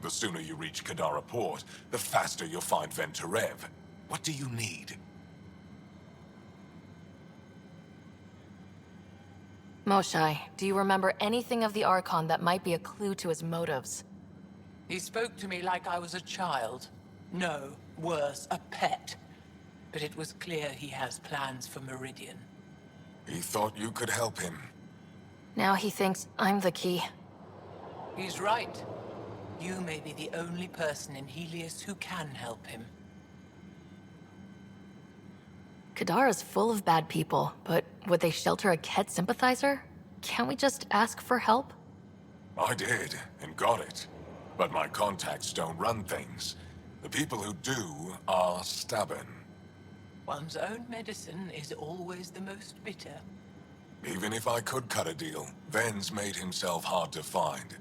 The sooner you reach Kadara Port, the faster you'll find Venturev. What do you need? Moshai, do you remember anything of the Archon that might be a clue to his motives? He spoke to me like I was a child. No, worse, a pet. But it was clear he has plans for Meridian. He thought you could help him. Now he thinks I'm the key. He's right. You may be the only person in Helios who can help him. Kadara's full of bad people, but would they shelter a Ket sympathizer? Can't we just ask for help? I did, and got it. But my contacts don't run things. The people who do are stubborn. One's own medicine is always the most bitter. Even if I could cut a deal, Ven's made himself hard to find.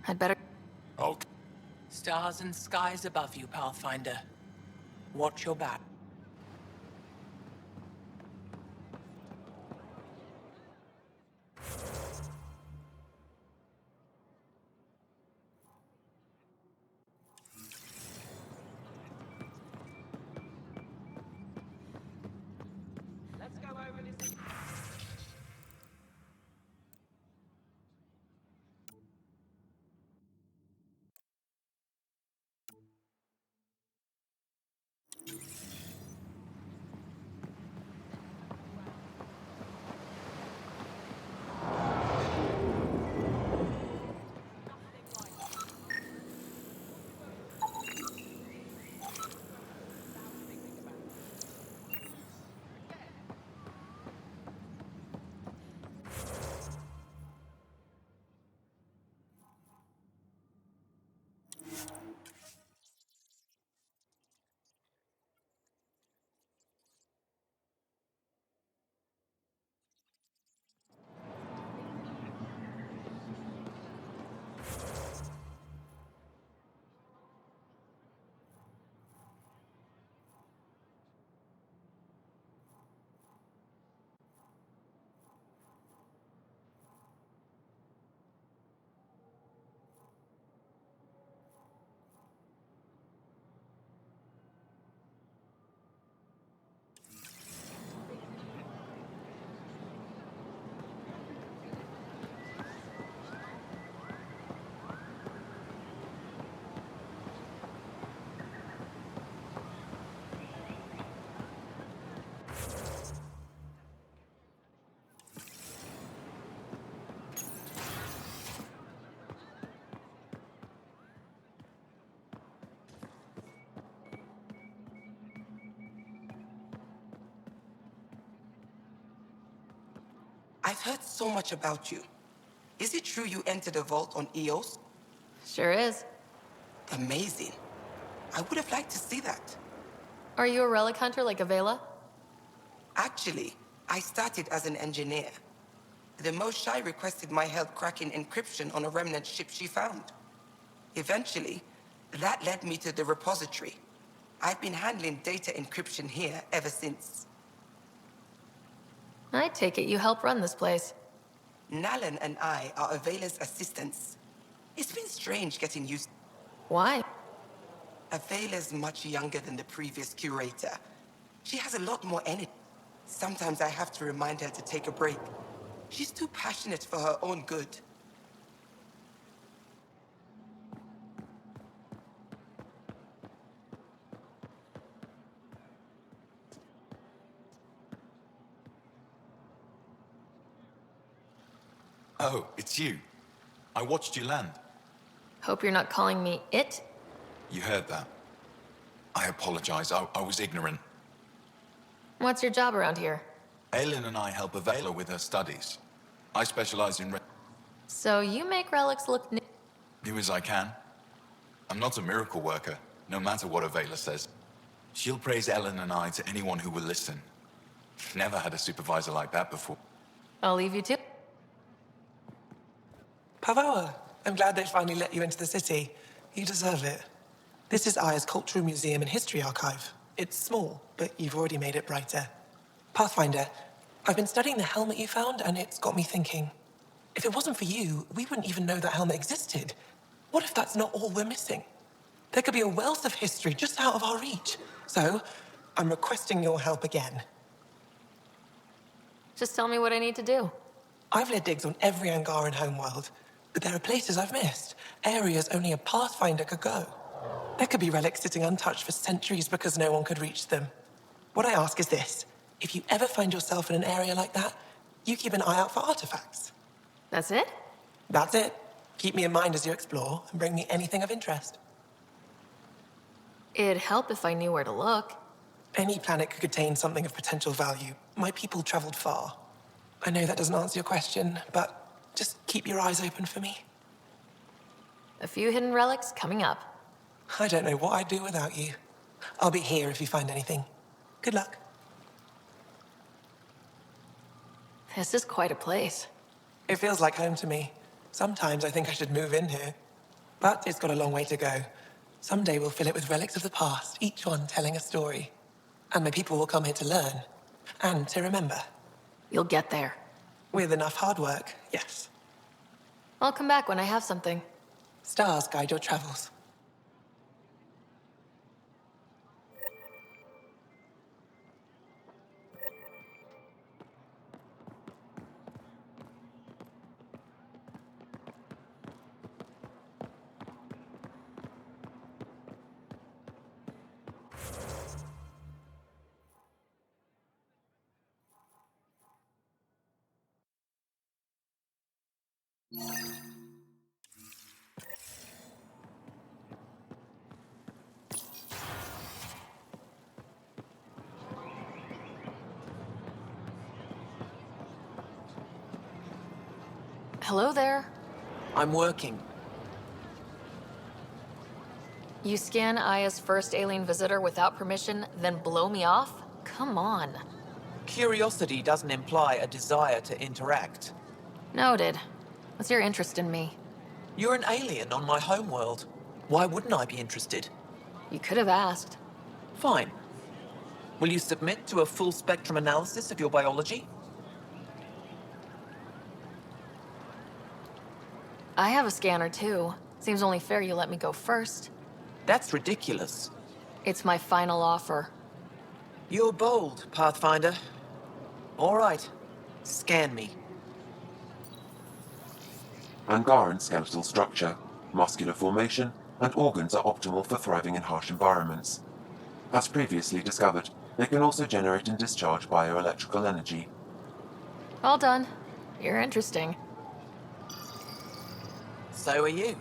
I'd better... Okay. Stars and skies above you, Pathfinder. Watch your back. Let's go over this. I've heard so much about you. Is it true you entered a vault on Eos? Sure is. Amazing. I would have liked to see that. Are you a relic hunter like Avela? Actually, I started as an engineer. The Moshai requested my help cracking encryption on a remnant ship she found. Eventually, that led me to the repository. I've been handling data encryption here ever since. I take it you help run this place. Nalan and I are Avela's assistants. It's been strange getting used. Why? Avela's much younger than the previous curator. She has a lot more energy. Sometimes I have to remind her to take a break. She's too passionate for her own good. Oh, it's you. I watched you land. Hope you're not calling me it? You heard that. I apologize. I was ignorant. What's your job around here? Aylin and I help Avela with her studies. I specialize in So you make relics look new. new as I can. I'm not a miracle worker, no matter what Avela says. She'll praise Ellen and I to anyone who will listen. Never had a supervisor like that before. I'll leave you to. Pavoa, I'm glad they finally let you into the city. You deserve it. This is Aya's Cultural Museum and History Archive. It's small, but you've already made it brighter. Pathfinder, I've been studying the helmet you found, and it's got me thinking. If it wasn't for you, we wouldn't even know that helmet existed. What if that's not all we're missing? There could be a wealth of history just out of our reach. So, I'm requesting your help again. Just tell me what I need to do. I've led digs on every Angaran homeworld, but there are places I've missed, areas only a Pathfinder could go. There could be relics sitting untouched for centuries because no one could reach them. What I ask is this: if you ever find yourself in an area like that, you keep an eye out for artifacts. That's it? That's it. Keep me in mind as you explore and bring me anything of interest. It'd help if I knew where to look. Any planet could contain something of potential value. My people traveled far. I know that doesn't answer your question, but just keep your eyes open for me. A few hidden relics coming up. I don't know what I'd do without you. I'll be here if you find anything. Good luck. This is quite a place. It feels like home to me. Sometimes I think I should move in here. But it's got a long way to go. Someday we'll fill it with relics of the past, each one telling a story. And my people will come here to learn. And to remember. You'll get there. With enough hard work, yes. I'll come back when I have something. Stars guide your travels. Hello there. I'm working. You scan Aya's first alien visitor without permission, then blow me off? Come on. Curiosity doesn't imply a desire to interact. Noted. What's your interest in me? You're an alien on my homeworld. Why wouldn't I be interested? You could have asked. Fine. Will you submit to a full spectrum analysis of your biology? I have a scanner too. Seems only fair you let me go first. That's ridiculous. It's my final offer. You're bold, Pathfinder. All right. Scan me. Angaran skeletal structure, muscular formation, and organs are optimal for thriving in harsh environments. As previously discovered, they can also generate and discharge bioelectrical energy. All done. You're interesting. So are you.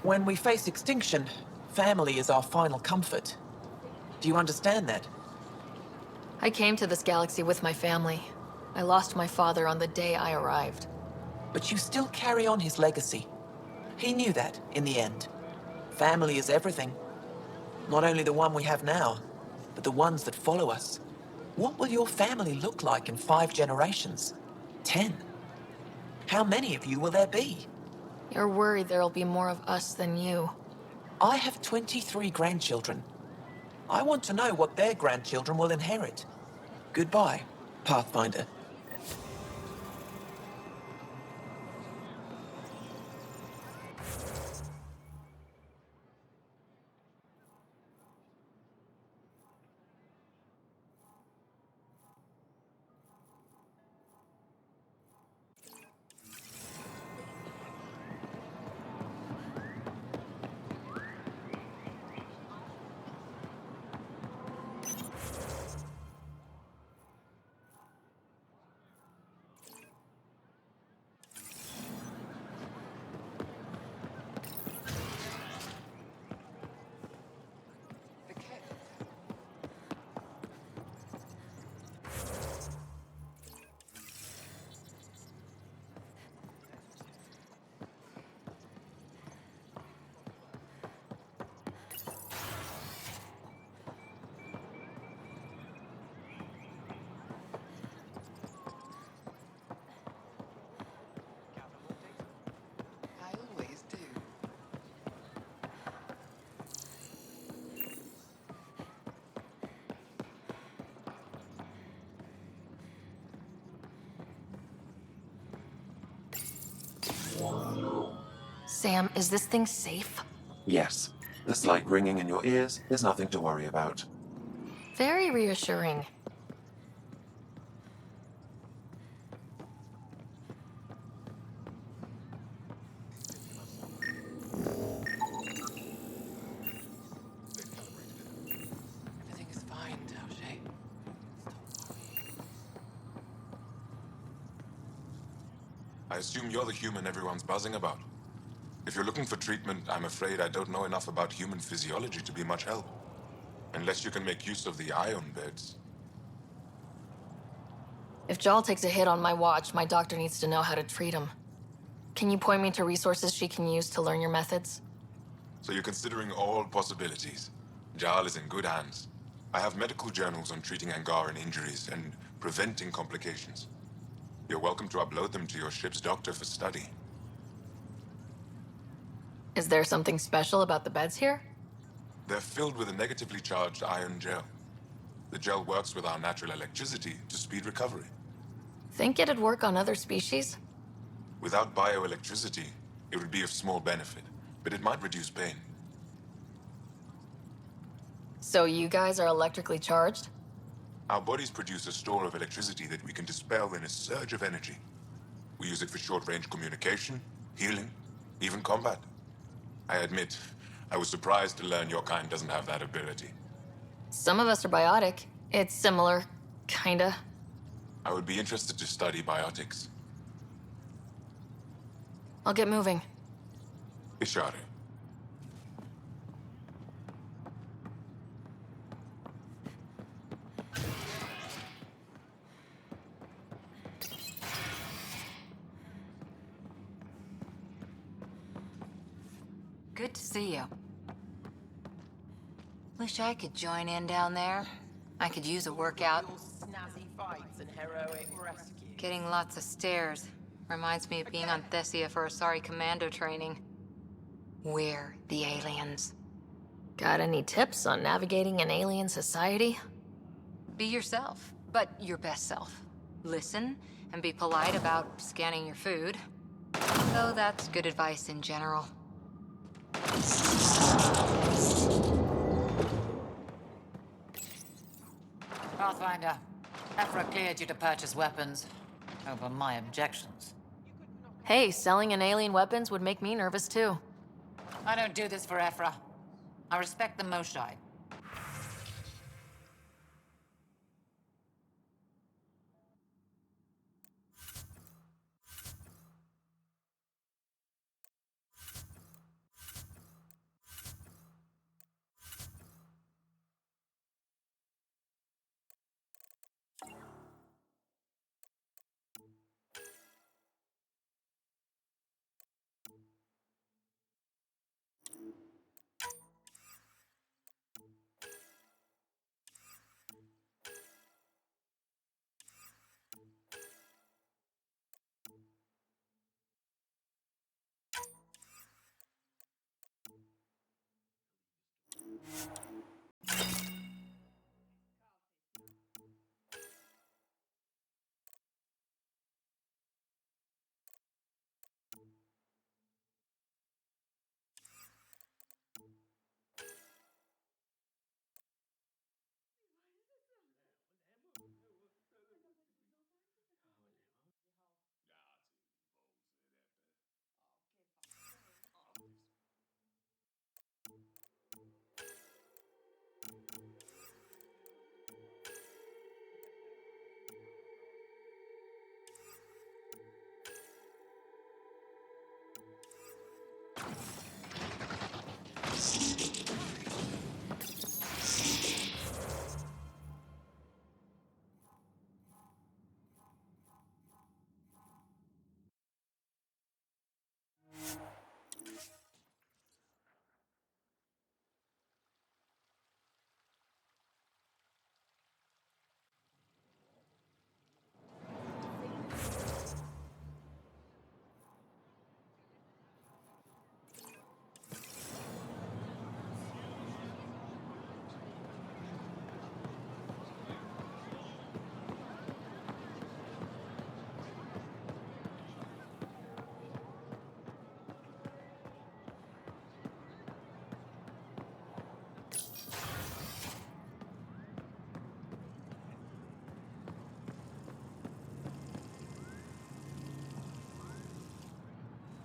When we face extinction, family is our final comfort. Do you understand that? I came to this galaxy with my family. I lost my father on the day I arrived. But you still carry on his legacy. He knew that, in the end. Family is everything. Not only the one we have now, but the ones that follow us. What will your family look like in 5 generations? 10? How many of you will there be? You're worried there'll be more of us than you. I have 23 grandchildren. I want to know what their grandchildren will inherit. Goodbye, Pathfinder. Sam, is this thing safe? Yes, the slight ringing in your ears is nothing to worry about. Very reassuring. Everything is fine, Taoshe. I assume you're the human everyone's buzzing about. If you're looking for treatment, I'm afraid I don't know enough about human physiology to be much help. Unless you can make use of the ion beds. If Jal takes a hit on my watch, my doctor needs to know how to treat him. Can you point me to resources she can use to learn your methods? So you're considering all possibilities. Jal is in good hands. I have medical journals on treating Angaran injuries and preventing complications. You're welcome to upload them to your ship's doctor for study. Is there something special about the beds here? They're filled with a negatively charged ion gel. The gel works with our natural electricity to speed recovery. Think it'd work on other species? Without bioelectricity, it would be of small benefit, but it might reduce pain. So you guys are electrically charged? Our bodies produce a store of electricity that we can dispel in a surge of energy. We use it for short-range communication, healing, even combat. I admit, I was surprised to learn your kind doesn't have that ability. Some of us are biotic. It's similar, kinda. I would be interested to study biotics. I'll get moving. Ishare. Good to see you. Wish I could join in down there. I could use a workout. Snazzy fights and heroic rescue. Getting lots of stairs. Reminds me of being on Thessia for Asari commando training. We're the aliens. Got any tips on navigating an alien society? Be yourself, but your best self. Listen and be polite about scanning your food. Though that's good advice in general. Pathfinder, Ephra cleared you to purchase weapons over my objections. Hey, selling an alien weapons would make me nervous too. I don't do this for Ephra. I respect the Moshai.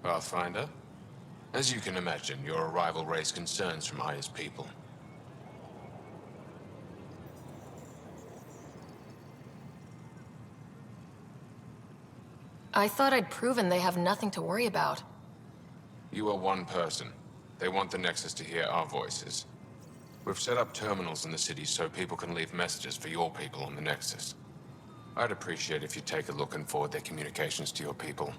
Pathfinder, as you can imagine, your arrival raised concerns from Aya's people. I thought I'd proven they have nothing to worry about. You are one person. They want the Nexus to hear our voices. We've set up terminals in the city so people can leave messages for your people on the Nexus. I'd appreciate if you take a look and forward their communications to your people.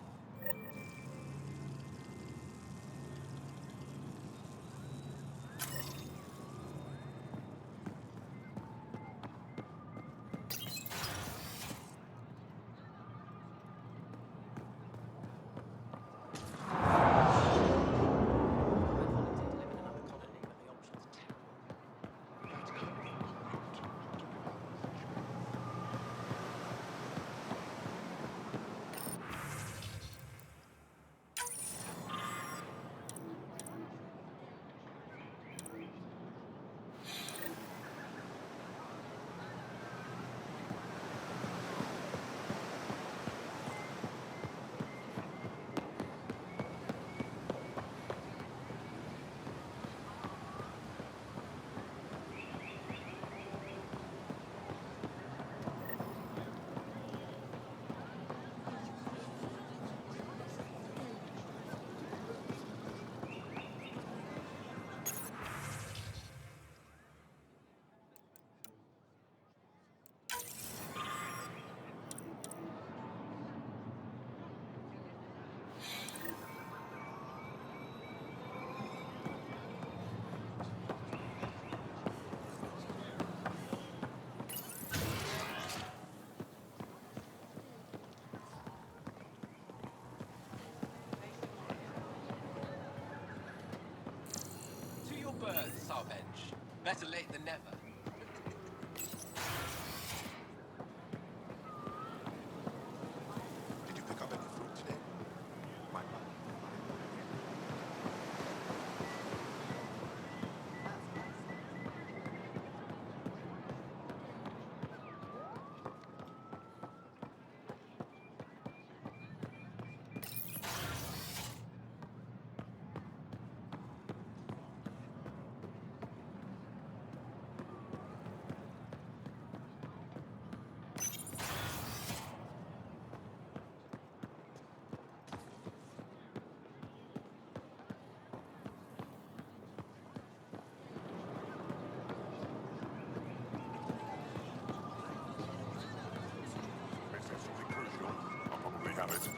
Sarbench. Better late than never. Did you pick up any fruit today? My man. I'll probably have it.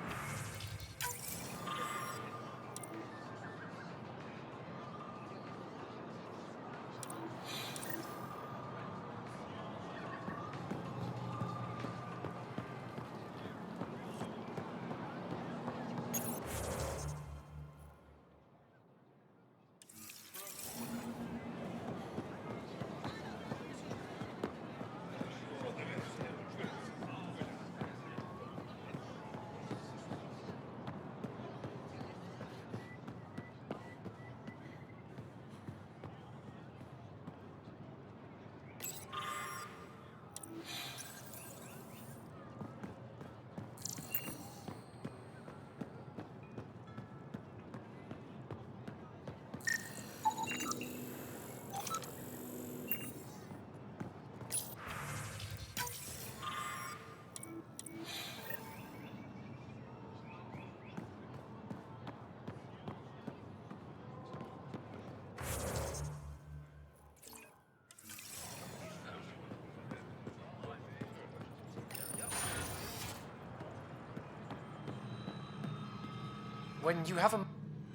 When you have a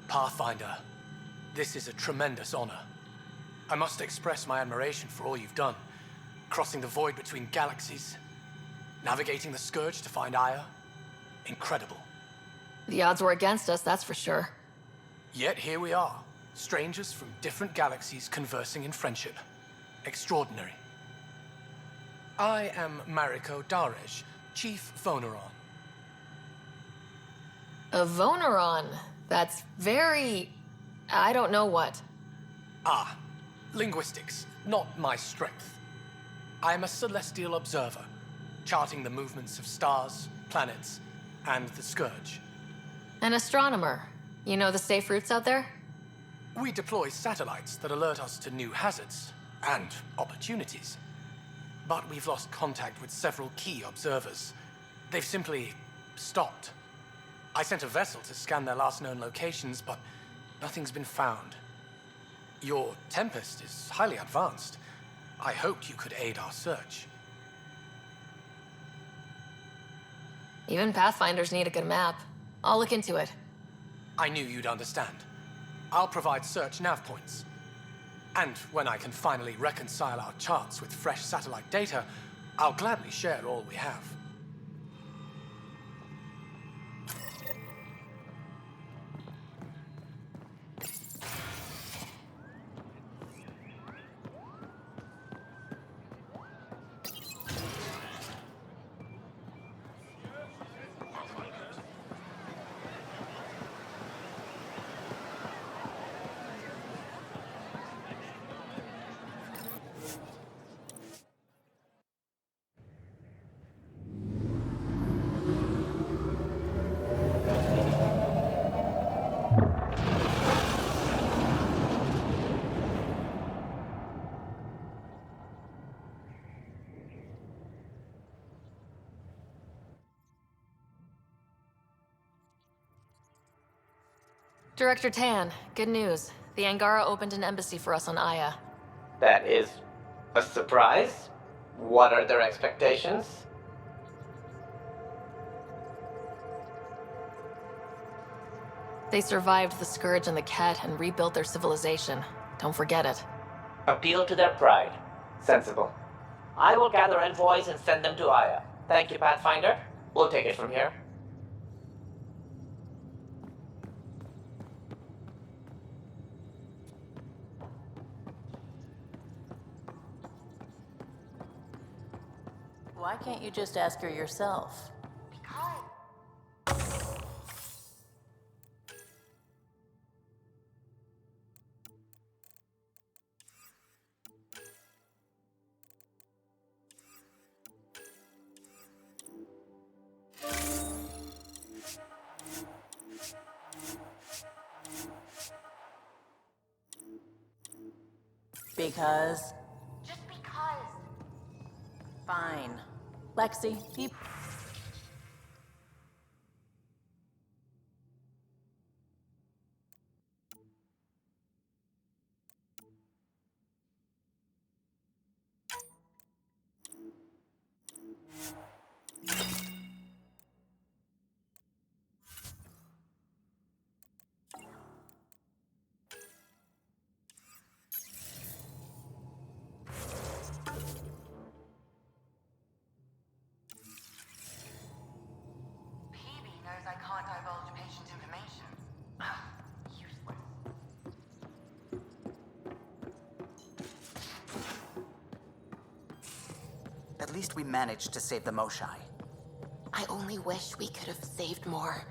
Pathfinder, this is a tremendous honor. I must express my admiration for all you've done. Crossing the void between galaxies, navigating the Scourge to find Aya. Incredible. The odds were against us, that's for sure. Yet here we are, strangers from different galaxies conversing in friendship. Extraordinary. I am Mariko Darej, Chief Voneron. A Voneron. That's very... I don't know what. Ah, linguistics. not my strength. I am a celestial observer, charting the movements of stars, planets, and the Scourge. An astronomer. You know the safe routes out there? We deploy satellites that alert us to new hazards and opportunities. But we've lost contact with several key observers. They've simply stopped. I sent a vessel to scan their last known locations, but nothing's been found. Your Tempest is highly advanced. I hoped you could aid our search. Even Pathfinders need a good map. I'll look into it. I knew you'd understand. I'll provide search nav points. And when I can finally reconcile our charts with fresh satellite data, I'll gladly share all we have. Director Tan, good news. The Angara opened an embassy for us on Aya. That is a surprise? What are their expectations? They survived the Scourge and the Ket and rebuilt their civilization. Don't forget it. Appeal to their pride. Sensible. I will gather envoys and send them to Aya. Thank you, Pathfinder. We'll take it from here. Why can't you just ask her yourself? Because? Just because. Fine. Lexi, keep... I can't divulge patient information. Useless. At least we managed to save the Moshai. I only wish we could have saved more.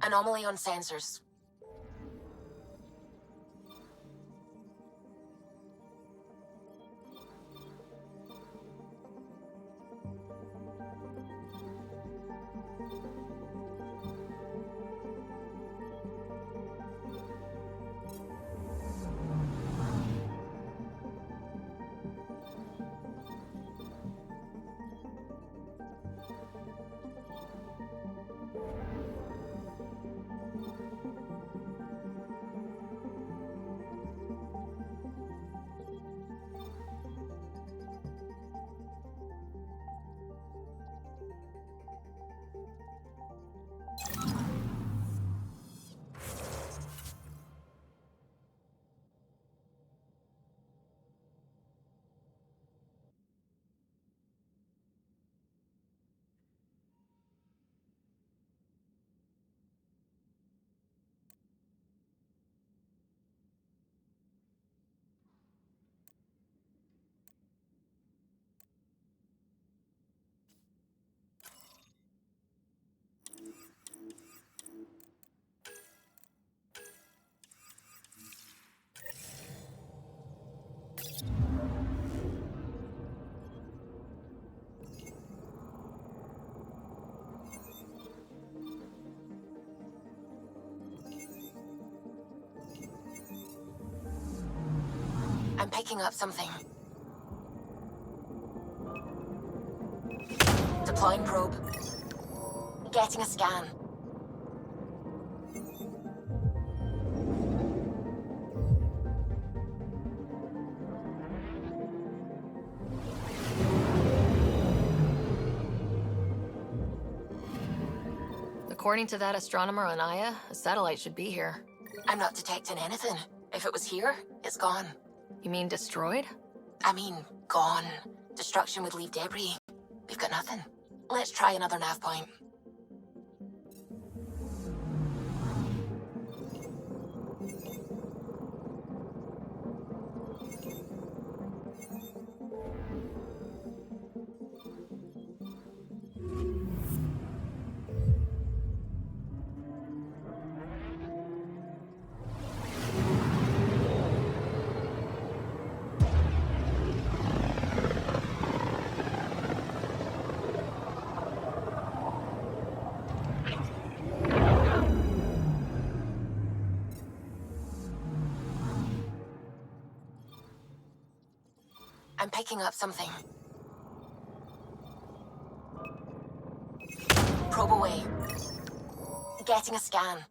Anomaly on sensors. I'm picking up something. Deploying probe. Getting a scan. According to that astronomer on Aya, a satellite should be here. I'm not detecting anything. If it was here, it's gone. You mean destroyed? I mean, gone. Destruction would leave debris. We've got nothing. Let's try another nav point. I'm picking up something. Probe away. Getting a scan.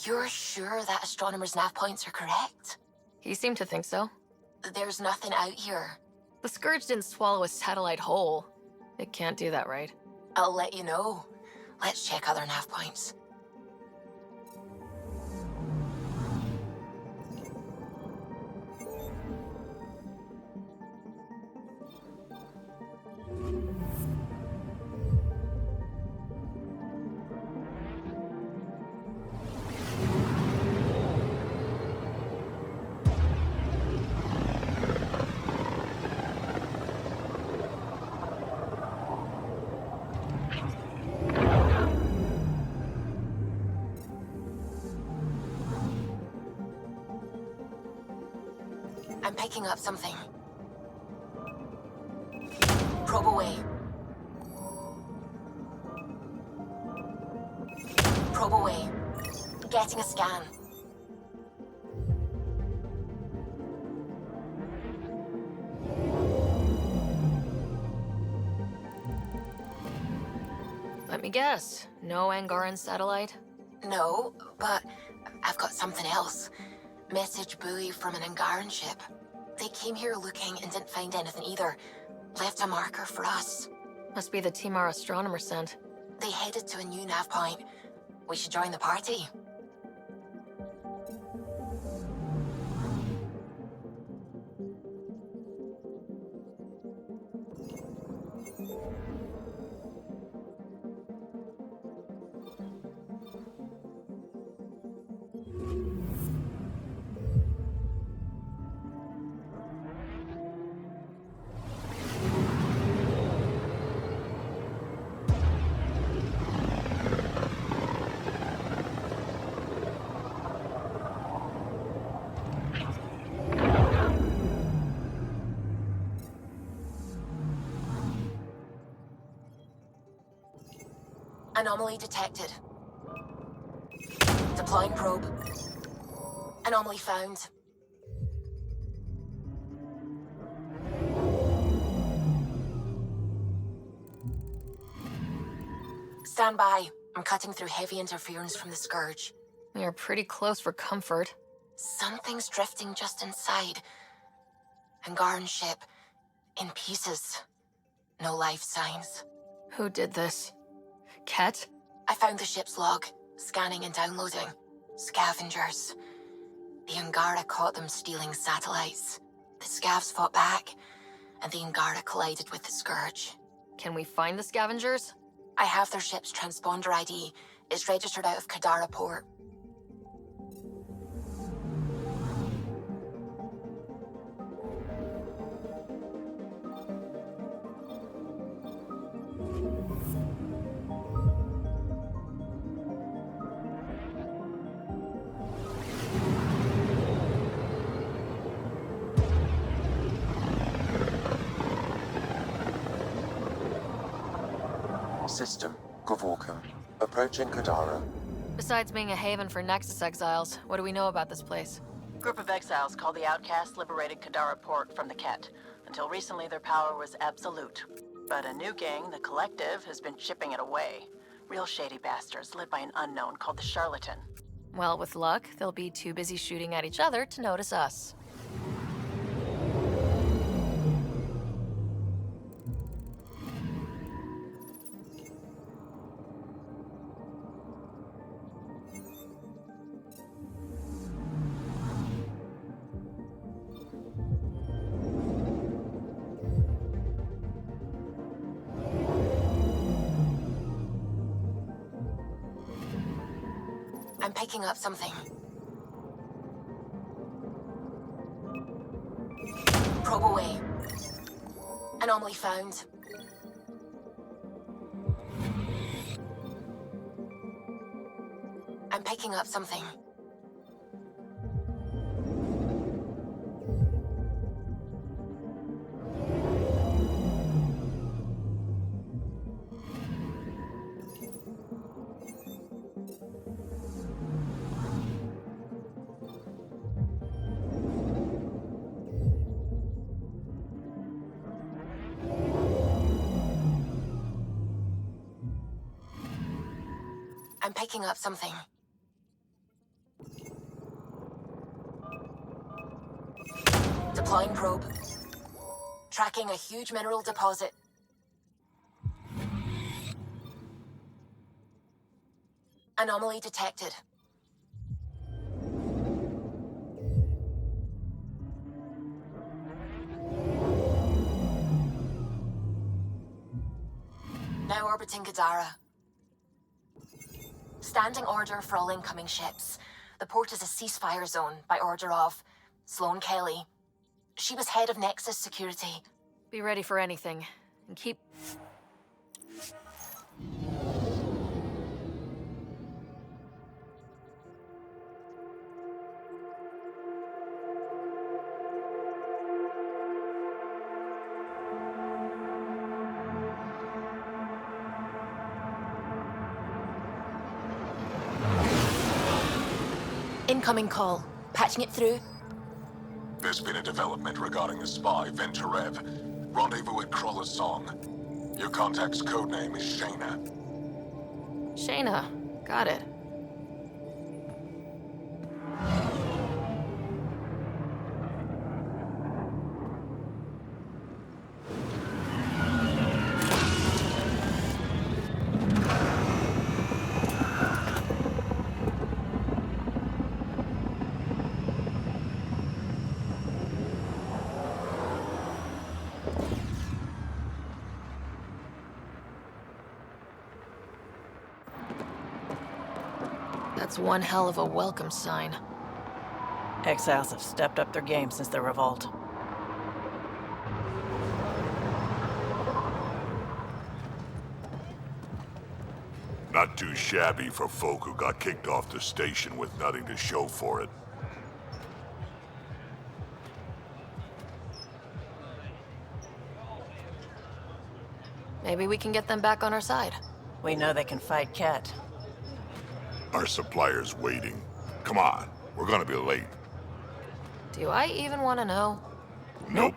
You're sure that astronomer's nav points are correct? He seemed to think so. There's nothing out here. The Scourge didn't swallow a satellite whole. It can't do that, right? I'll let you know. Let's check other nav points. I'm picking up something. Probe away. Probe away. Getting a scan. Let me guess. No Angaran satellite? No, but I've got something else. Message buoy from an Angaran ship. They came here looking and didn't find anything either. Left a marker for us. Must be the team our astronomer sent. They headed to a new nav point. We should join the party. Anomaly detected. Deploying probe. Anomaly found. Stand by. I'm cutting through heavy interference from the Scourge. We are pretty close for comfort. Something's drifting just inside. Angaran ship. In pieces. No life signs. Who did this? Ket? I found the ship's log. Scanning and downloading. Scavengers. The Angara caught them stealing satellites. The Scavs fought back, and the Angara collided with the Scourge. Can we find the scavengers? I have their ship's transponder ID. It's registered out of Kadara port. System, Gavorkum. Approaching Kadara. Besides being a haven for Nexus exiles, what do we know about this place? Group of exiles called the Outcasts liberated Kadara port from the Ket. Until recently, their power was absolute. But a new gang, the Collective, has been chipping it away. Real shady bastards led by an unknown called the Charlatan. Well, with luck, they'll be too busy shooting at each other to notice us. I'm picking up something. Probe away. Anomaly found. I'm picking up something. I'm picking up something. Deploying probe. Tracking a huge mineral deposit. Anomaly detected. Now orbiting Kadara. Standing order for all incoming ships. The port is a ceasefire zone by order of Sloane Kelly. She was head of Nexus security. Be ready for anything, and keep... Incoming call. Patching it through. There's been a development regarding the spy, Venturev. Rendezvous at Crawler's Song. Your contact's codename is Shayna. Shayna. Got it. That's one hell of a welcome sign. Exiles have stepped up their game since the revolt. Not too shabby for folk who got kicked off the station with nothing to show for it. Maybe we can get them back on our side. We know they can fight Ket. Our supplier's waiting. Come on, we're gonna be late. Do I even want to know? Nope.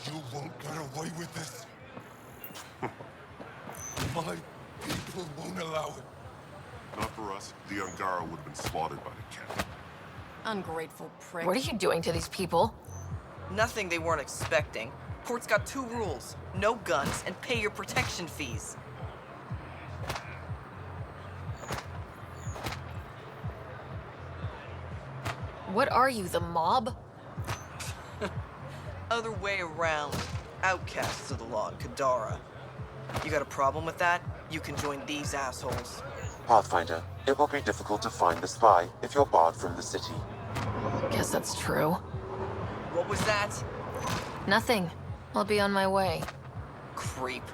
You won't get away with this. My people won't allow it. Not for us. The Angara would have been slaughtered by the cat. Ungrateful prick. What are you doing to these people? Nothing they weren't expecting. Port's got 2 rules. No guns, and pay your protection fees. What are you, the mob? Other way around. Outcasts of the law in Kadara. You got a problem with that? You can join these assholes. Pathfinder, it will be difficult to find the spy if you're barred from the city. Guess that's true. What was that? Nothing. I'll be on my way. Creep.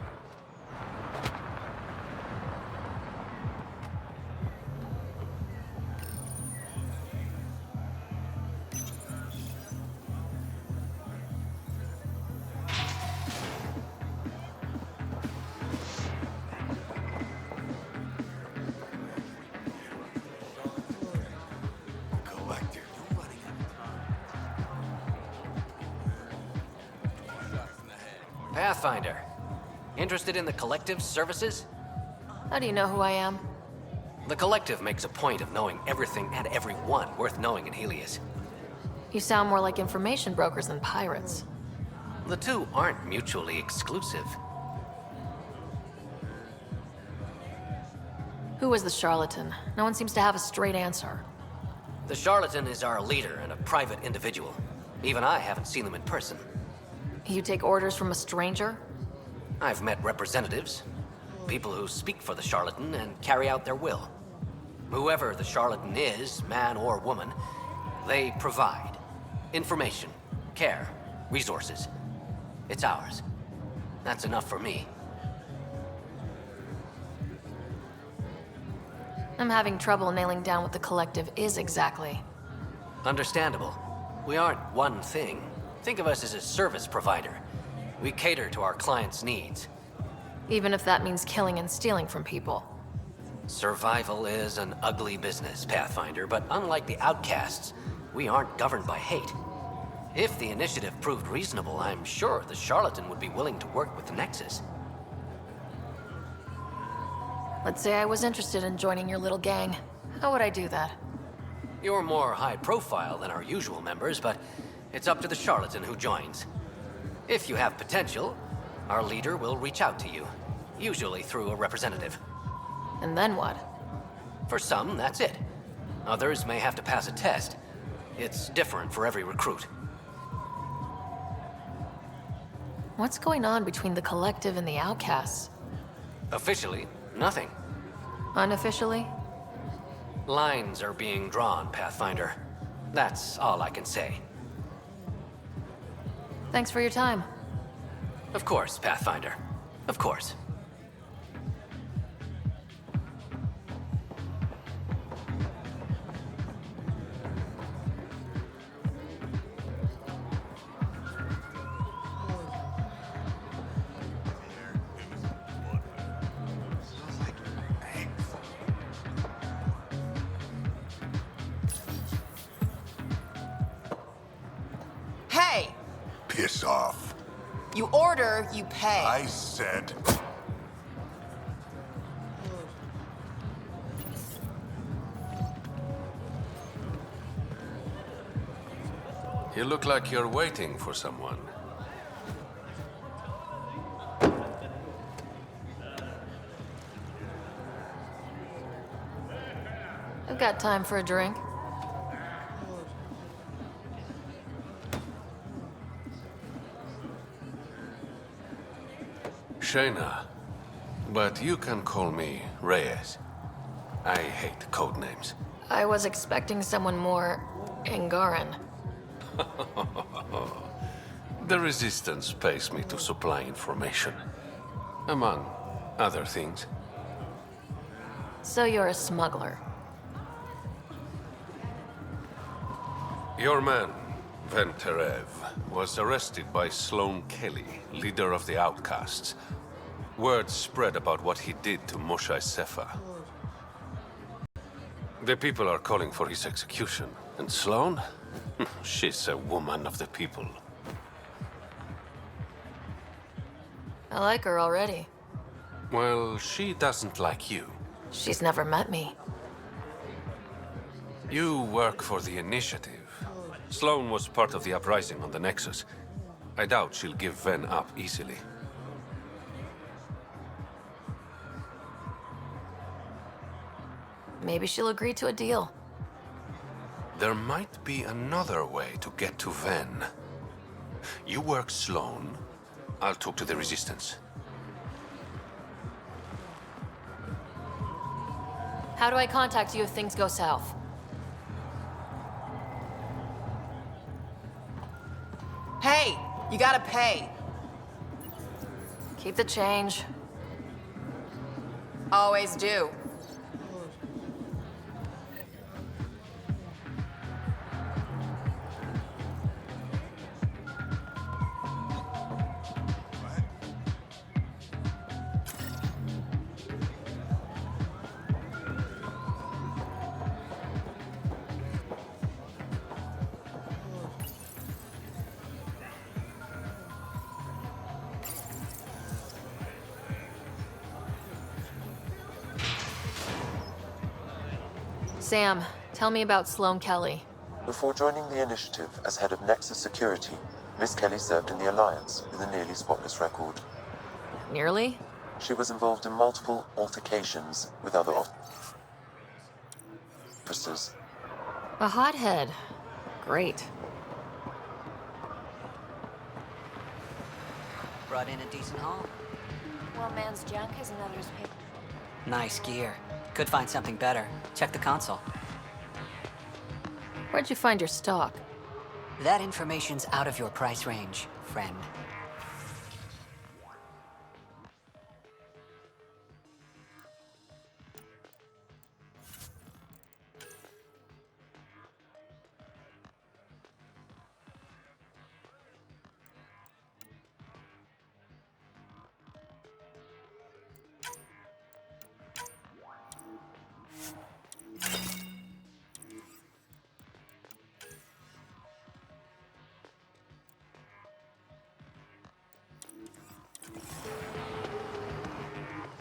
Pathfinder. Interested in the Collective's services? How do you know who I am? The Collective makes a point of knowing everything and everyone worth knowing in Helios. You sound more like information brokers than pirates. The two aren't mutually exclusive. Who is the charlatan? No one seems to have a straight answer. The charlatan is our leader and a private individual. Even I haven't seen them in person. You take orders from a stranger? I've met representatives, people who speak for the charlatan and carry out their will. Whoever the charlatan is, man or woman, they provide information, care, resources. It's ours. That's enough for me. I'm having trouble nailing down what the Collective is exactly. Understandable. We aren't one thing. Think of us as a service provider. We cater to our clients' needs. Even if that means killing and stealing from people. Survival is an ugly business, Pathfinder, but unlike the outcasts, we aren't governed by hate. If the initiative proved reasonable, I'm sure the charlatan would be willing to work with the Nexus. Let's say I was interested in joining your little gang. How would I do that? You're more high profile than our usual members, but it's up to the charlatan who joins. If you have potential, our leader will reach out to you, usually through a representative. And then what? For some, that's it. Others may have to pass a test. It's different for every recruit. What's going on between the Collective and the outcasts? Officially, nothing. Unofficially? Lines are being drawn, Pathfinder. That's all I can say. Thanks for your time. Of course, Pathfinder. Of course. piss off. You order, you pay. I said... You look like you're waiting for someone. I've got time for a drink. Shayna, but you can call me Reyes. I hate code names. I was expecting someone more Angaran. The Resistance pays me to supply information, among other things. So you're a smuggler. Your man, Van Terev, was arrested by Sloane Kelly, leader of the Outcasts. Word spread about what he did to Moshae Sefa. The people are calling for his execution. And Sloane? She's a woman of the people. I like her already. Well, she doesn't like you. She's never met me. You work for the Initiative. Sloane was part of the uprising on the Nexus. I doubt she'll give Ven up easily. Maybe she'll agree to a deal. There might be another way to get to Ven. You work Sloane. I'll talk to the Resistance. How do I contact you if things go south? Hey, you gotta pay. Keep the change. Always do. Sam, tell me about Sloane Kelly. Before joining the Initiative as head of Nexus Security, Miss Kelly served in the Alliance with a nearly spotless record. Nearly? She was involved in multiple altercations with other officers. A hothead. Great. Brought in a decent haul. One man's junk is another's paper. Nice gear. Could find something better. Check the console. Where'd you find your stock? That information's out of your price range, friend.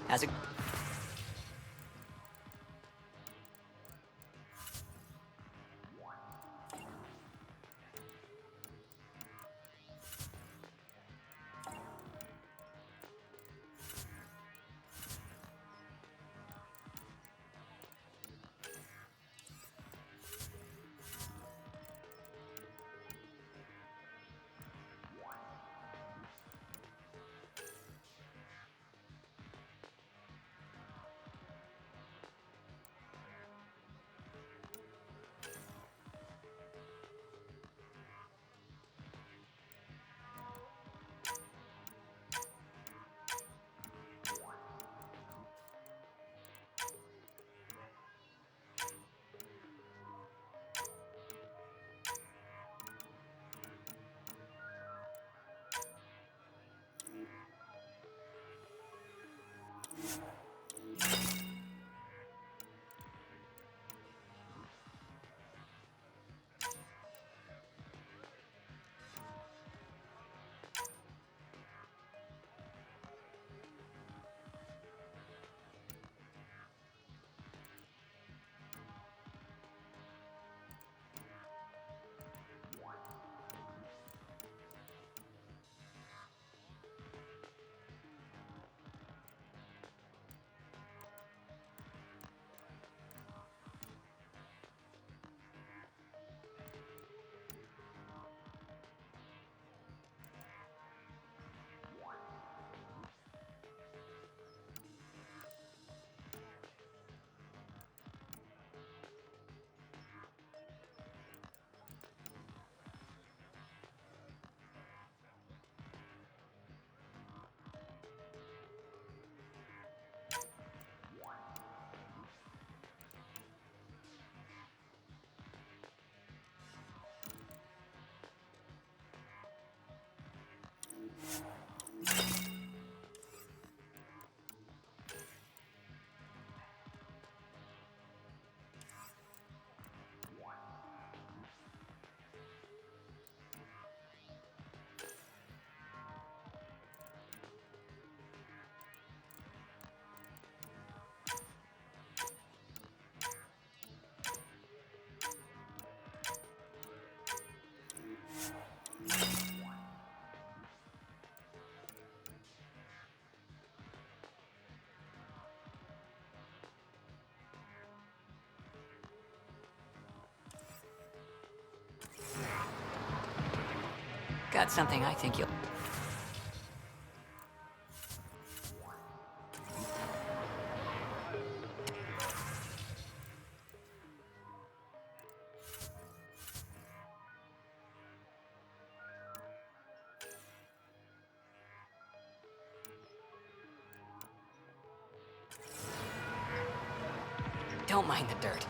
How's it? Got something I think you'll... Don't mind the dirt.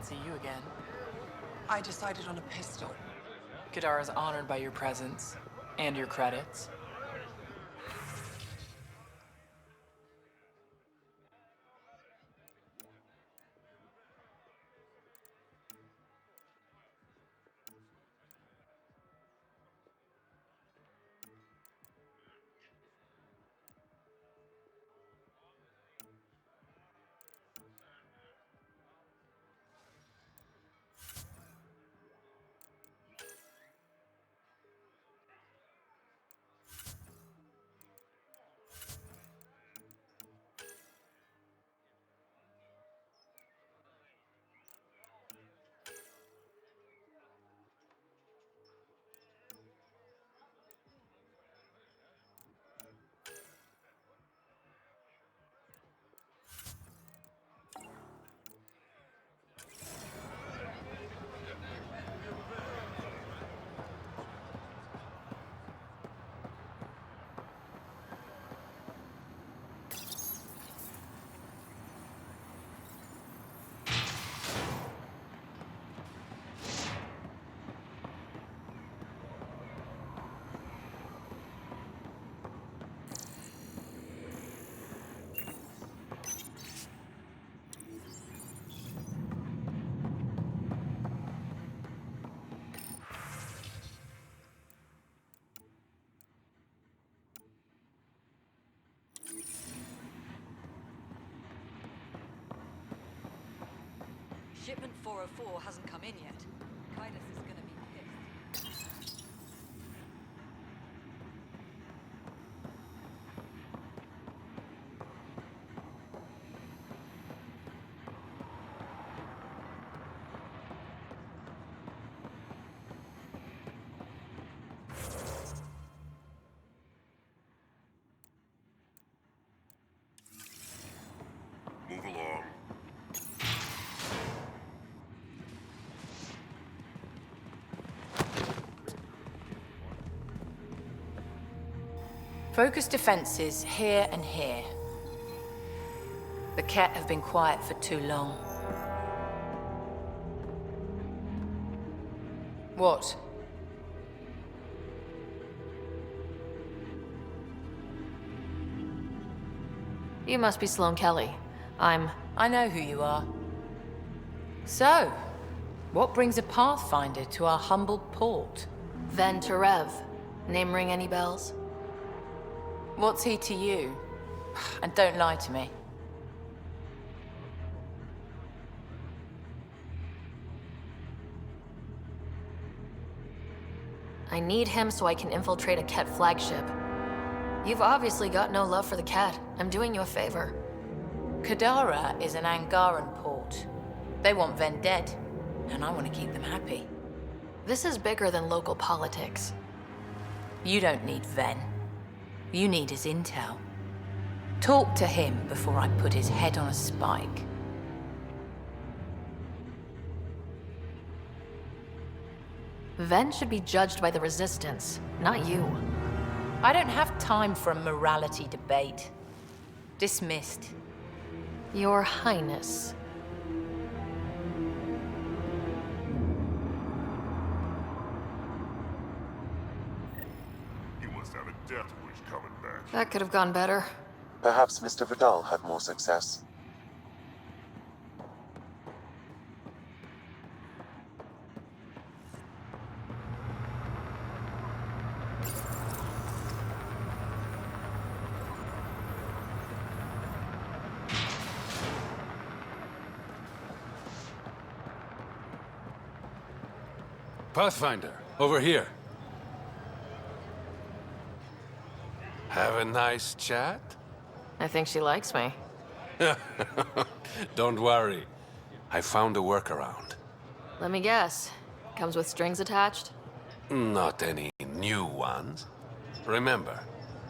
See you again. I decided on a pistol. Kadara's honored by your presence and your credits. Shipment 404 hasn't come in yet. Kaitis is gonna be pissed. Move along. Focus defenses here and here. The Ket have been quiet for too long. What? You must be Sloane Kelly. I know who you are. So, what brings a Pathfinder to our humble port? Ven Terev. Name ring any bells? What's he to you? And don't lie to me. I need him so I can infiltrate a Ket flagship. You've obviously got no love for the Ket. I'm doing you a favor. Kadara is an Angaran port. They want Ven dead, and I want to keep them happy. This is bigger than local politics. You don't need Ven. You need his intel. Talk to him before I put his head on a spike. Ven should be judged by the Resistance, not you. I don't have time for a morality debate. Dismissed. Your Highness. You must have a death wish coming back. That could have gone better. Perhaps Mr. Vidal had more success. Pathfinder, over here. Have a nice chat? I think she likes me. Don't worry. I found a workaround. Let me guess. Comes with strings attached? Not any new ones. Remember,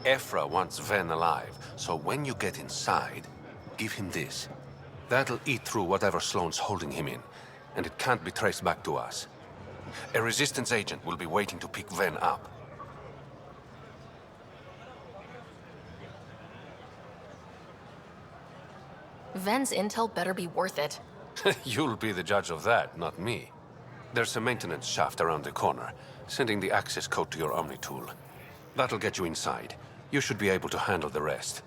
Ephra wants Ven alive, so when you get inside, give him this. That'll eat through whatever Sloane's holding him in, and it can't be traced back to us. A Resistance agent will be waiting to pick Ven up. Ven's intel better be worth it. You'll be the judge of that, not me. There's a maintenance shaft around the corner, sending the access code to your Omni tool. That'll get you inside. You should be able to handle the rest.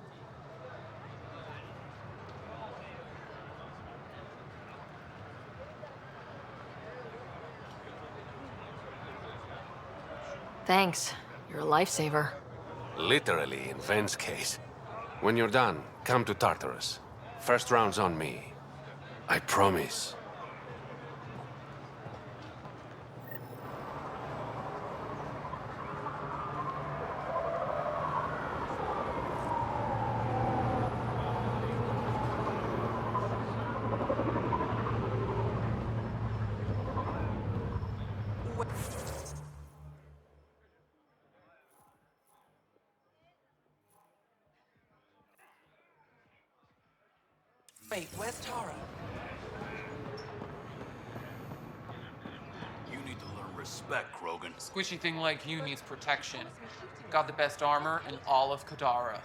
Thanks. You're a lifesaver. Literally, in Ven's case. When you're done, come to Tartarus. First round's on me. I promise. Wait, where's Tara? You need to learn respect, Krogan. Squishy thing like you needs protection. Got the best armor in all of Kadara.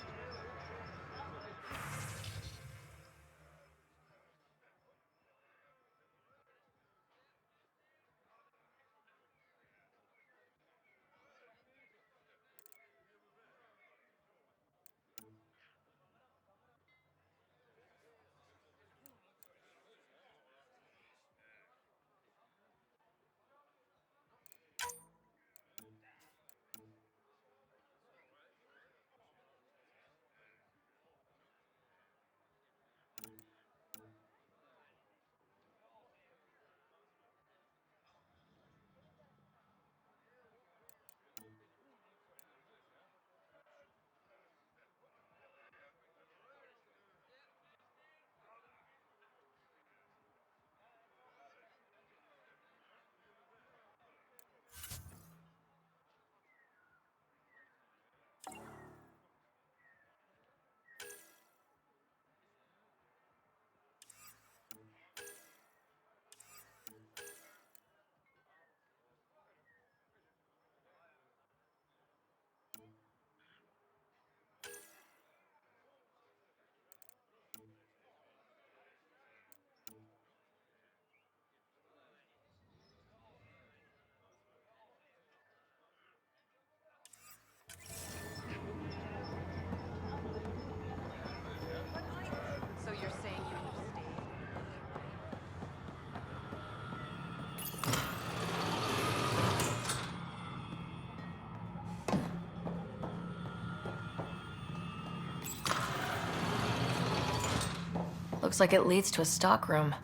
Looks like it leads to a stockroom.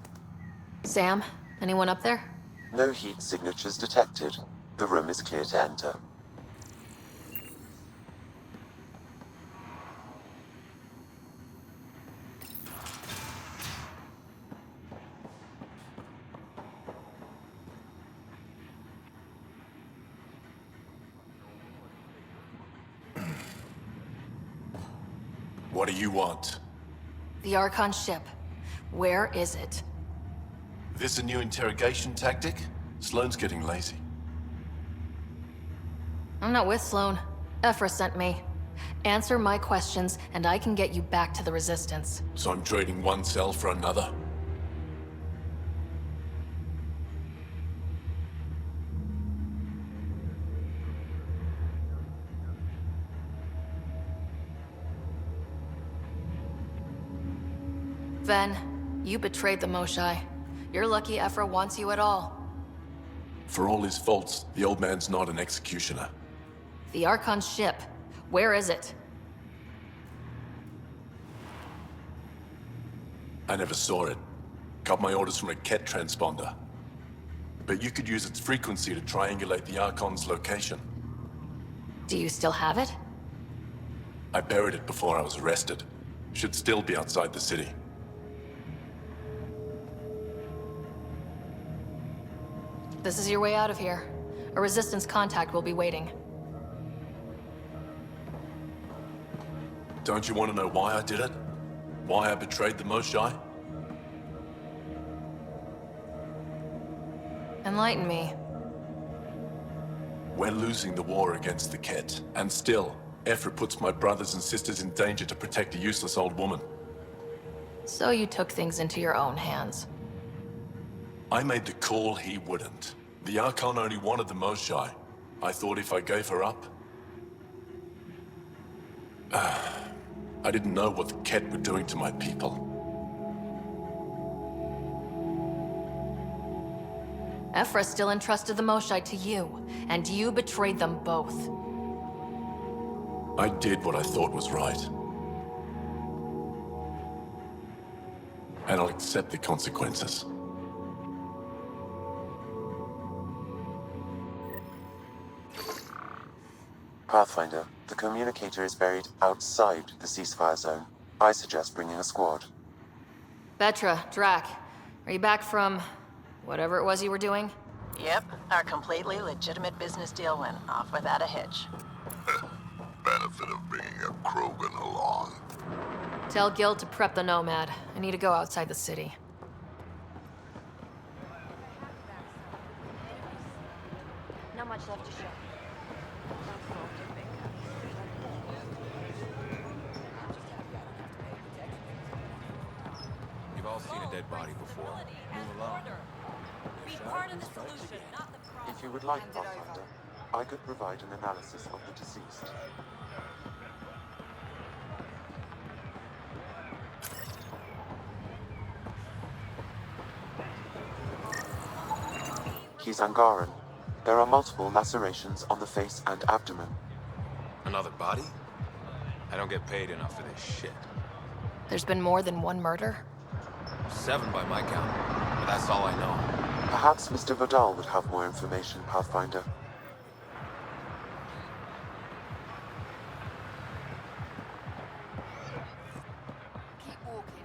Sam, anyone up there? No heat signatures detected. The room is clear to enter. What do you want? The Archon ship. Where is it? This a new interrogation tactic? Sloane's getting lazy. I'm not with Sloane. Ephra sent me. Answer my questions, and I can get you back to the Resistance. So I'm trading one cell for another? Ven, you betrayed the Moshae. You're lucky Ephra wants you at all. For all his faults, the old man's not an executioner. The Archon ship. Where is it? I never saw it. Got my orders from a Ket transponder. But you could use its frequency to triangulate the Archon's location. Do you still have it? I buried it before I was arrested. Should still be outside the city. This is your way out of here. A Resistance contact will be waiting. Don't you want to know why I did it? Why I betrayed the Moshae? Enlighten me. We're losing the war against the Ket, and still, Ephra puts my brothers and sisters in danger to protect a useless old woman. So you took things into your own hands. I made the call he wouldn't. The Archon only wanted the Moshae. I thought if I gave her up... I didn't know what the Ket were doing to my people. Ephra still entrusted the Moshae to you, and you betrayed them both. I did what I thought was right. And I'll accept the consequences. Pathfinder, the communicator is buried outside the ceasefire zone. I suggest bringing a squad. Vetra, Drac, are you back from... whatever it was you were doing? Yep, our completely legitimate business deal went off without a hitch. Benefit of bringing a Krogan along. Tell Gil to prep the Nomad. I need to go outside the city. Not much left to show. You've all seen a dead body before. Move along. Be part of the solution, not the problem. If you would like, Pathfinder, I could provide an analysis of the deceased. He's Angaran. There are multiple lacerations on the face and abdomen. Another body? I don't get paid enough for this shit. There's been more than one murder? 7 by my count, but that's all I know. Perhaps Mr. Vidal would have more information, Pathfinder. Keep walking.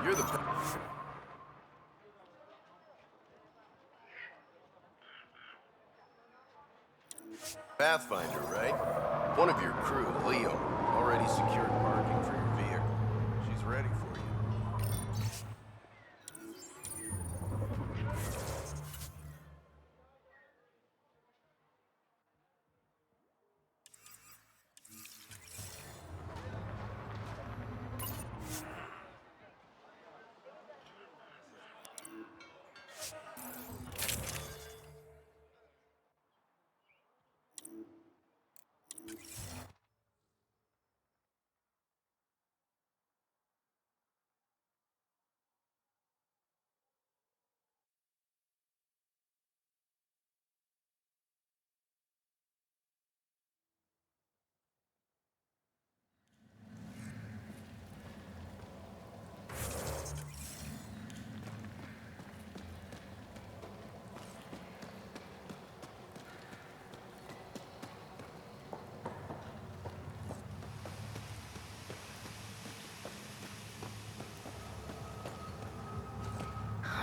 You're the... Pathfinder, right? One of your crew, Leo, already secured parking for your vehicle. She's ready for you.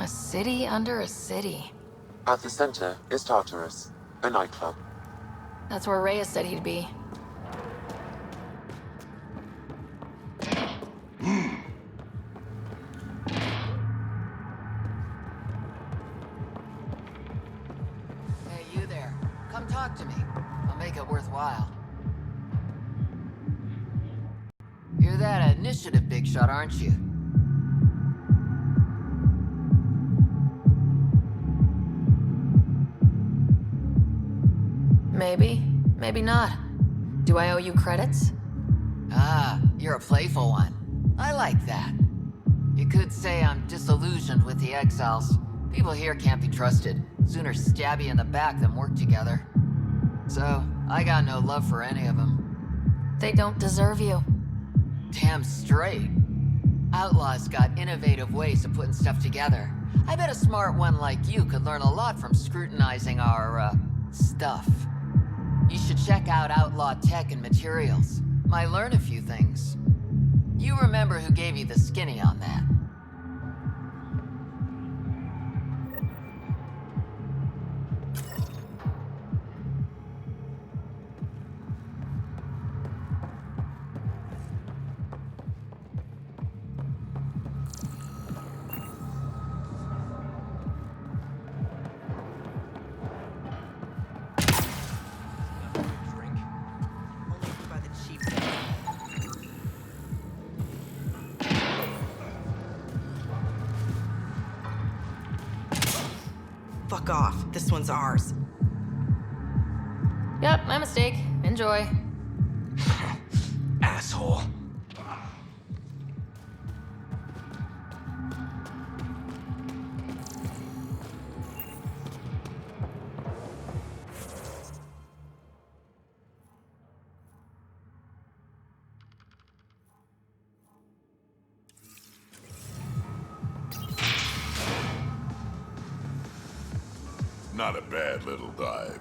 A city under a city. At the center is Tartarus, a nightclub. That's where Reyes said he'd be. Hey, you there. Come talk to me. I'll make it worthwhile. You're that initiative big shot, aren't you? Maybe, maybe not. Do I owe you credits? Ah, you're a playful one. I like that. You could say I'm disillusioned with the exiles. People here can't be trusted. Sooner stab you in the back than work together. So, I got no love for any of them. They don't deserve you. Damn straight. Outlaws got innovative ways of putting stuff together. I bet a smart one like you could learn a lot from scrutinizing our, stuff. You should check out Outlaw Tech and Materials. Might learn a few things. You remember who gave you the skinny on that? Fuck off. This one's ours. Yep, my mistake. Enjoy. Asshole. Not a bad little dive.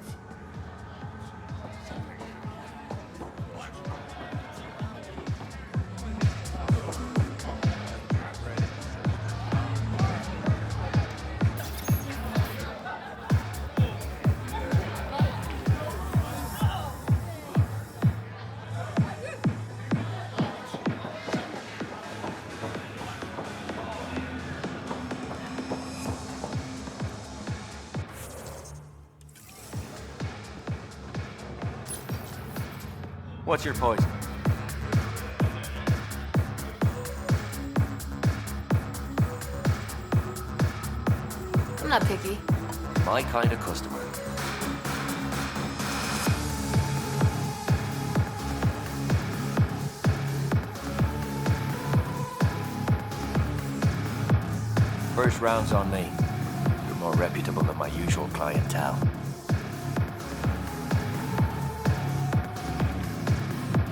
What's your poison? I'm not picky. My kind of customer. First round's on me. You're more reputable than my usual clientele.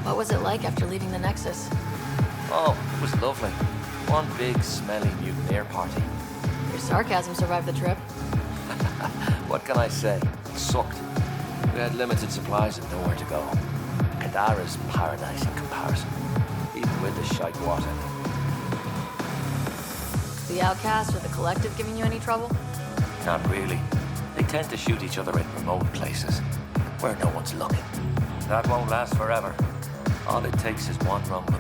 What was it like after leaving the Nexus? Oh, it was lovely. One big, smelly mutineer party. Your sarcasm survived the trip. What can I say? It sucked. We had limited supplies and nowhere to go. Kadara's paradise in comparison, even with the shite water. The Outcast or the Collective giving you any trouble? Not really. They tend to shoot each other in remote places, where no one's looking. That won't last forever. All it takes is one rumble.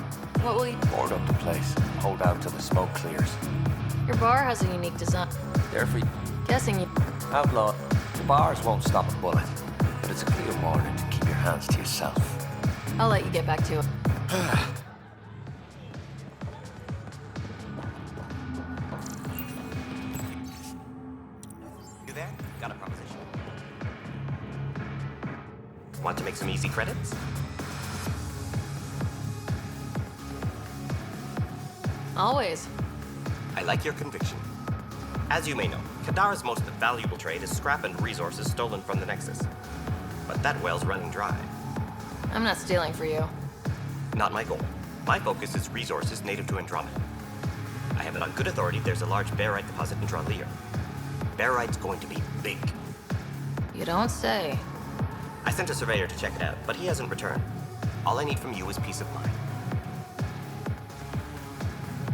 What will you... Board up the place, hold out till the smoke clears. Your bar has a unique design. They're free. Guessing you... Outlaw, the bars won't stop a bullet, but it's a clear warning to keep your hands to yourself. I'll let you get back to it. You there? Got a proposition. Want to make some easy credits? Always. I like your conviction. As you may know, Kadara's most valuable trade is scrap and resources stolen from the Nexus. But that well's running dry. I'm not stealing for you. Not my goal. My focus is resources native to Andromeda. I have it on good authority there's a large barite deposit in Dralier. Barite's going to be big. You don't say. I sent a surveyor to check it out, but he hasn't returned. All I need from you is peace of mind.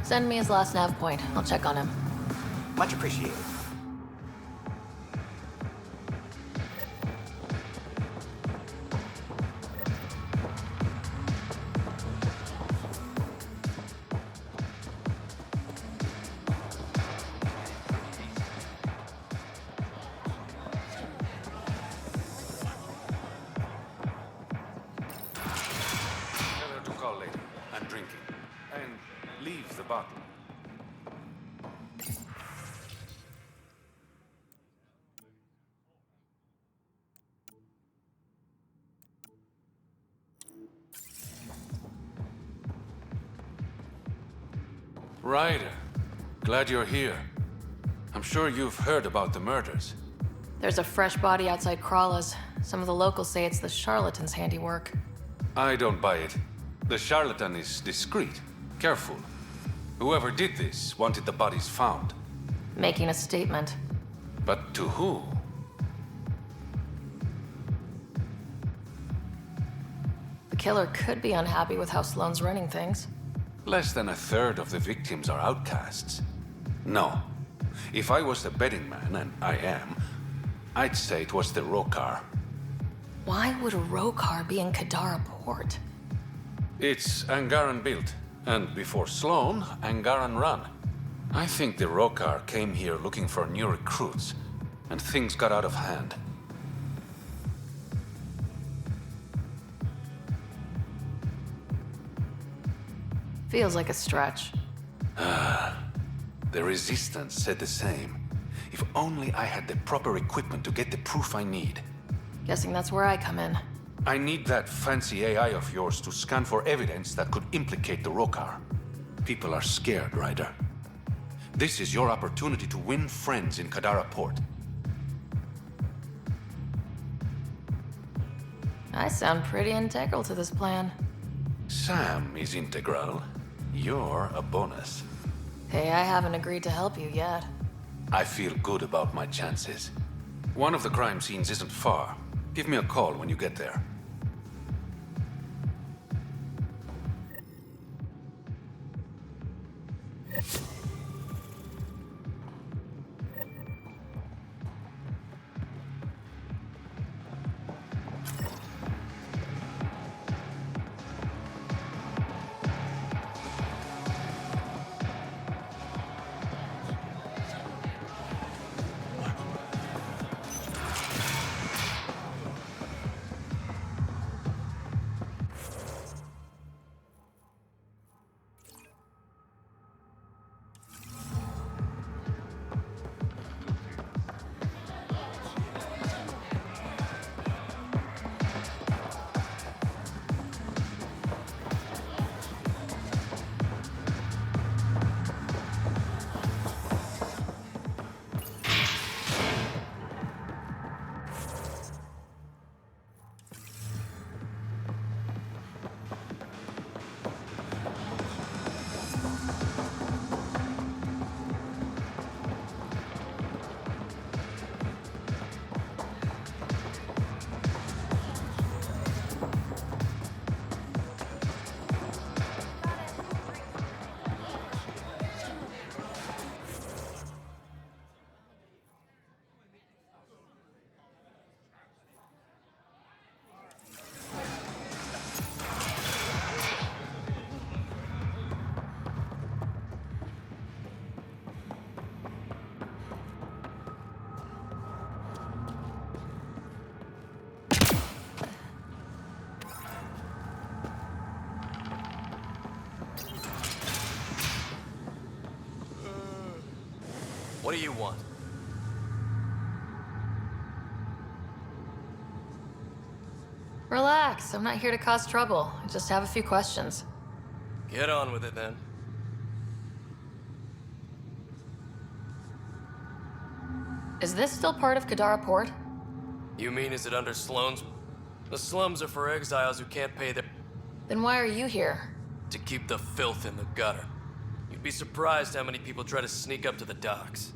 Send me his last nav point. I'll check on him. Much appreciated. Tell her to call later. I'm drinking. And leave the bottle. Ryder, glad you're here. I'm sure you've heard about the murders. There's a fresh body outside Crawla's. Some of the locals say it's the charlatan's handiwork. I don't buy it. The charlatan is discreet, careful. Whoever did this wanted the bodies found. Making a statement. But to who? The killer could be unhappy with how Sloane's running things. Less than a third of the victims are outcasts. No. If I was the betting man, and I am, I'd say it was the Rokar. Why would a Rokar be in Kadara port? It's Angaran built, and before Sloane, Angaran run. I think the Rokar came here looking for new recruits, and things got out of hand. Feels like a stretch. The Resistance said the same. If only I had the proper equipment to get the proof I need. Guessing that's where I come in. I need that fancy AI of yours to scan for evidence that could implicate the Rokar. People are scared, Ryder. This is your opportunity to win friends in Kadara Port. I sound pretty integral to this plan. Sam is integral. You're a bonus. Hey, I haven't agreed to help you yet. I feel good about my chances. One of the crime scenes isn't far. Give me a call when you get there. What do you want? Relax, I'm not here to cause trouble. I just have a few questions. Get on with it, then. Is this still part of Kadara Port? You mean is it under Sloane's? The slums are for exiles who can't pay their... Then why are you here? To keep the filth in the gutter. You'd be surprised how many people try to sneak up to the docks.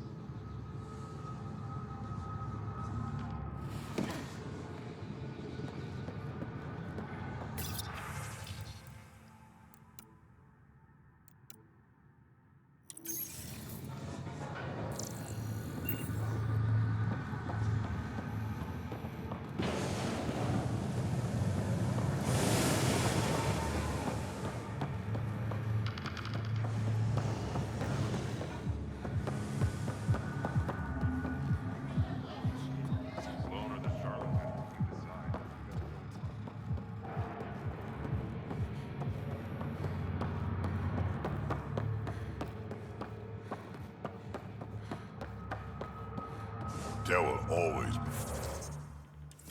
There will always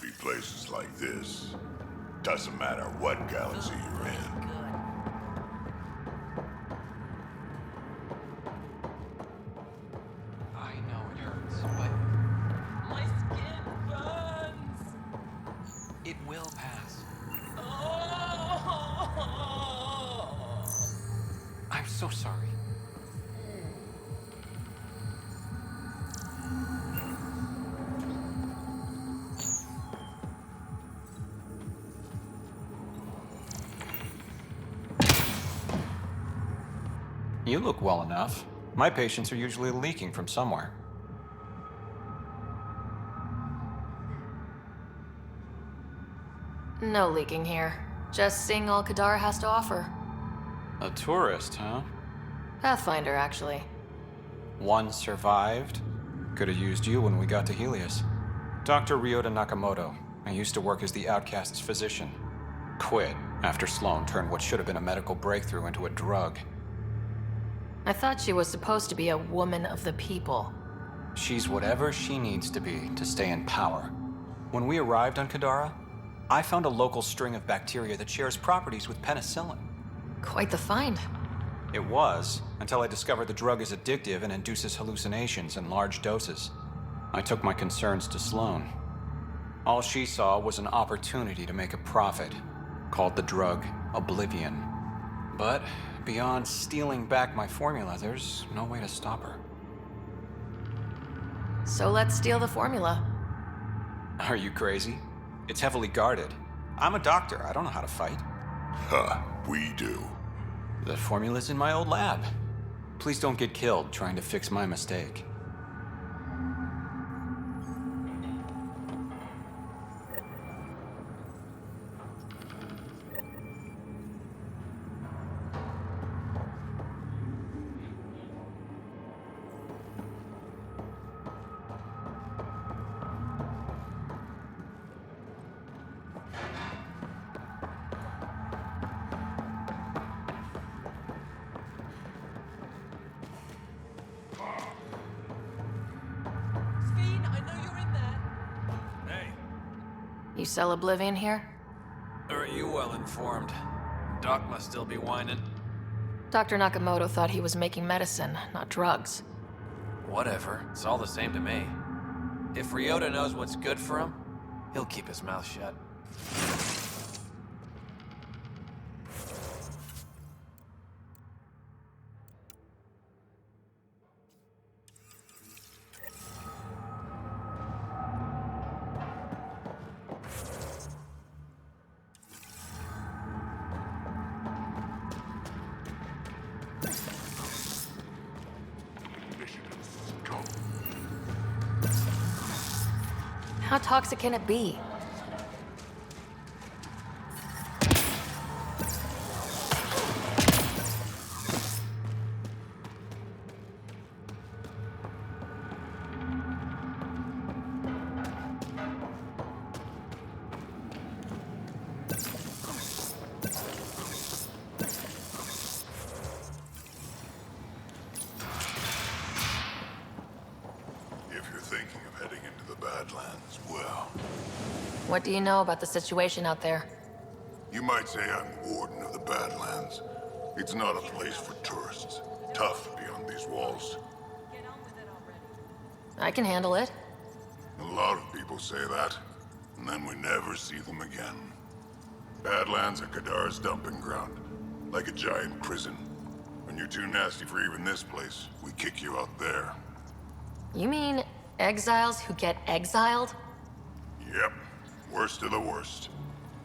be places like this. Doesn't matter what galaxy you're in. I know it hurts, but my skin burns. It will pass. I'm so sorry. You look well enough. My patients are usually leaking from somewhere. No leaking here. Just seeing all Kadara has to offer. A tourist, huh? Pathfinder, actually. One survived. Could have used you when we got to Helios. Dr. Ryota Nakamoto. I used to work as the Outcast's physician. Quit after Sloane turned what should have been a medical breakthrough into a drug. I thought she was supposed to be a woman of the people. She's whatever she needs to be to stay in power. When we arrived on Kadara, I found a local string of bacteria that shares properties with penicillin. Quite the find. It was, until I discovered the drug is addictive and induces hallucinations in large doses. I took my concerns to Sloane. All she saw was an opportunity to make a profit, called the drug Oblivion. But beyond stealing back my formula, there's no way to stop her. So let's steal the formula. Are you crazy? It's heavily guarded. I'm a doctor. I don't know how to fight. Huh, we do. The formula's in my old lab. Please don't get killed trying to fix my mistake. You sell Oblivion here? Or are you well informed? Doc must still be whining. Dr. Nakamoto thought he was making medicine, not drugs. Whatever. It's all the same to me. If Ryota knows what's good for him, he'll keep his mouth shut. How toxic can it be? What do you know about the situation out there? You might say I'm warden of the Badlands. It's not a place for tourists. Tough beyond these walls. I can handle it. A lot of people say that, and then we never see them again. Badlands are Kadar's dumping ground, like a giant prison. When you're too nasty for even this place, we kick you out there. You mean exiles who get exiled? Yep, worst of the worst.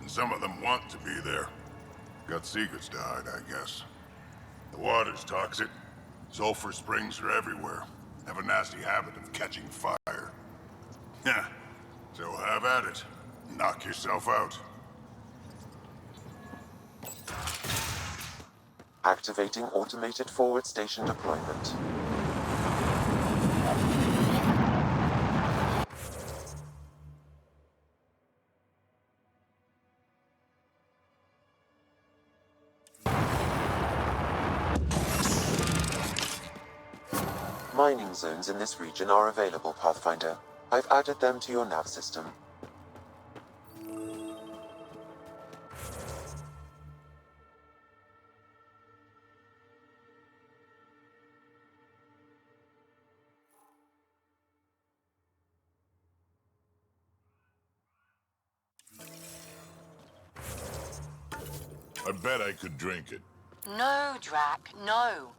And some of them want to be there. Got secrets to hide, I guess. The water's toxic. Sulfur springs are everywhere. Have a nasty habit of catching fire. Yeah, so have at it. Knock yourself out. Activating automated forward station deployment. Mining zones in this region are available, Pathfinder. I've added them to your nav system. I bet I could drink it. No, Drac, no.